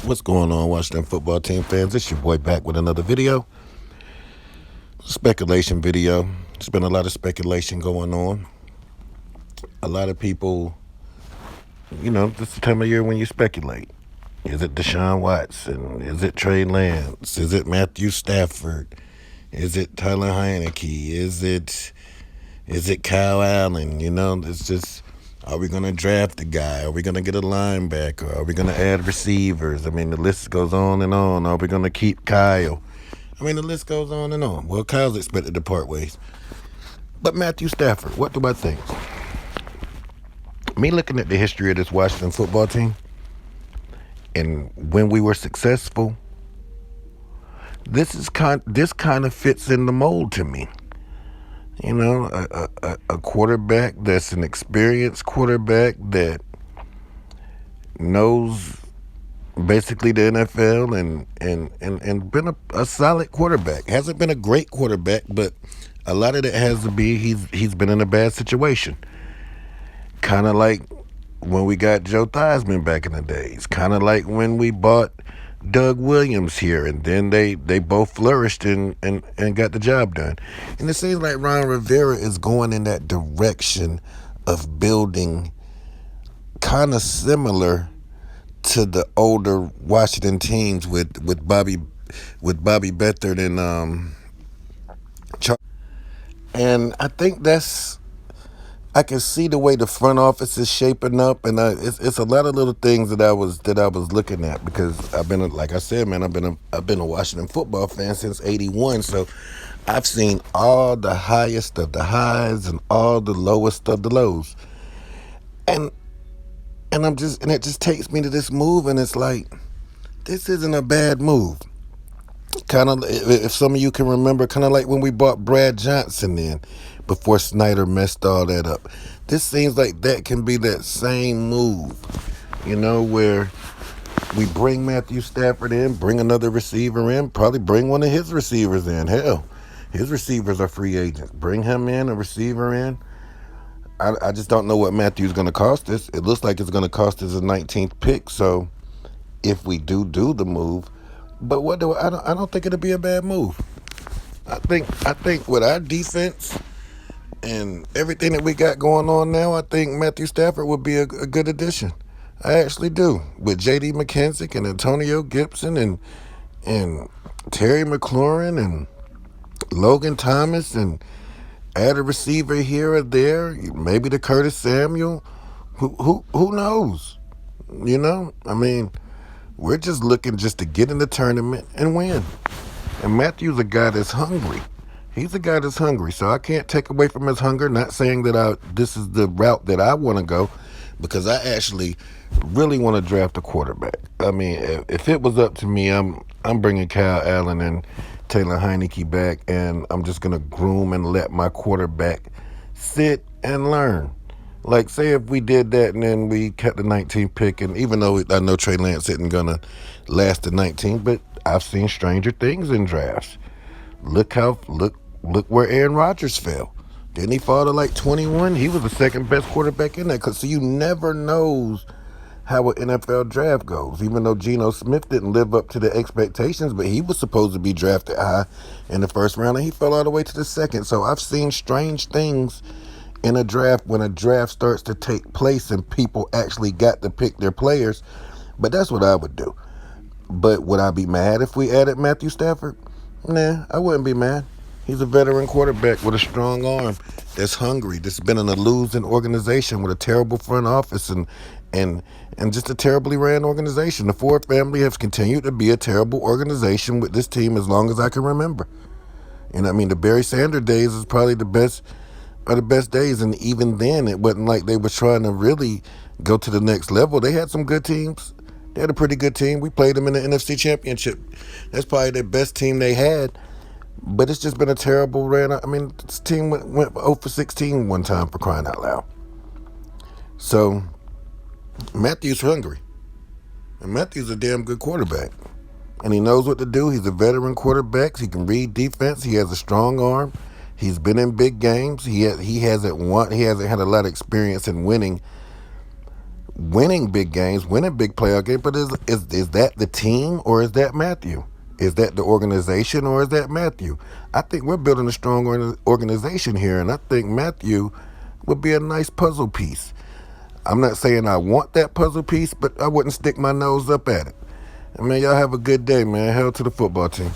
What's going on, Washington football team fans? It's your boy back with another video. Speculation video. There's been a lot of speculation going on. A lot of people, this is the time of year when you speculate. Is it Deshaun Watson? Is it Trey Lance? Is it Matthew Stafford? Is it Tyler Heineke? Is it Kyle Allen? It's just, are we going to draft a guy? Are we going to get a linebacker? Are we going to add receivers? I mean, the list goes on and on. Are we going to keep Kyle? I mean, the list goes on and on. Well, Kyle's expected to part ways. But Matthew Stafford, what do I think? Me looking at the history of this Washington football team and when we were successful, this kind of fits in the mold to me. A quarterback that's an experienced quarterback that knows basically the NFL and been a solid quarterback. Hasn't been a great quarterback, but a lot of that has to be he's been in a bad situation. Kind of like when we got Joe Theismann back in the days. Kind of like when we bought Doug Williams here, and then they both flourished and got the job done. And it seems like Ron Rivera is going in that direction of building kind of similar to the older Washington teams with Bobby Beathard and Charles. And I think I can see the way the front office is shaping up, and it's a lot of little things that I was looking at, because I've been, like I said, man, I've been a Washington football fan since '81, so I've seen all the highest of the highs and all the lowest of the lows, and it just takes me to this move, and it's like, this isn't a bad move. Kind of, if some of you can remember, kind of like when we bought Brad Johnson in before Snyder messed all that up. This seems like that can be that same move, where we bring Matthew Stafford in, bring another receiver in, probably bring one of his receivers in. Hell, his receivers are free agents. Bring him in, a receiver in. I just don't know what Matthew's going to cost us. It looks like it's going to cost us a 19th pick. So if we do the move, but I don't think it'll be a bad move. I think with our defense and everything that we got going on now, I think Matthew Stafford would be a good addition. I actually do. With J.D. McKissick and Antonio Gibson and Terry McLaurin and Logan Thomas, and add a receiver here or there, maybe the Curtis Samuel. Who knows? I mean, we're just looking just to get in the tournament and win. And Matthew's a guy that's hungry. He's a guy that's hungry, so I can't take away from his hunger. Not saying that this is the route that I want to go, because I actually really want to draft a quarterback. I mean, if it was up to me, I'm bringing Kyle Allen and Taylor Heineke back, and I'm just going to groom and let my quarterback sit and learn. Like, say if we did that and then we kept the 19th pick, and even though I know Trey Lance isn't going to last the 19, but I've seen stranger things in drafts. Look where Aaron Rodgers fell. Didn't he fall to like 21? He was the second best quarterback in that. So you never knows how an NFL draft goes. Even though Geno Smith didn't live up to the expectations, but he was supposed to be drafted high in the first round, and he fell all the way to the second. So I've seen strange things in a draft when a draft starts to take place and people actually got to pick their players. But that's what I would do. But would I be mad if we added Matthew Stafford? Nah, I wouldn't be mad. He's a veteran quarterback with a strong arm that's hungry, that's been in a losing organization with a terrible front office and just a terribly ran organization. The Ford family has continued to be a terrible organization with this team as long as I can remember. And I mean, the Barry Sanders days is probably the best days, and even then it wasn't like they were trying to really go to the next level. They had some good teams. They had a pretty good team. We played them in the NFC Championship. That's probably the best team they had. But it's just been a terrible run. I mean, this team went 0 for 16 one time, for crying out loud. So Matthew's hungry. And Matthew's a damn good quarterback. And he knows what to do. He's a veteran quarterback. He can read defense. He has a strong arm. He's been in big games. He hasn't had a lot of experience in winning winning big games, winning big playoff games. But is that the team or is that Matthew? Is that the organization or is that Matthew? I think we're building a strong organization here, and I think Matthew would be a nice puzzle piece. I'm not saying I want that puzzle piece, but I wouldn't stick my nose up at it. I mean, y'all have a good day, man. Hell to the football team.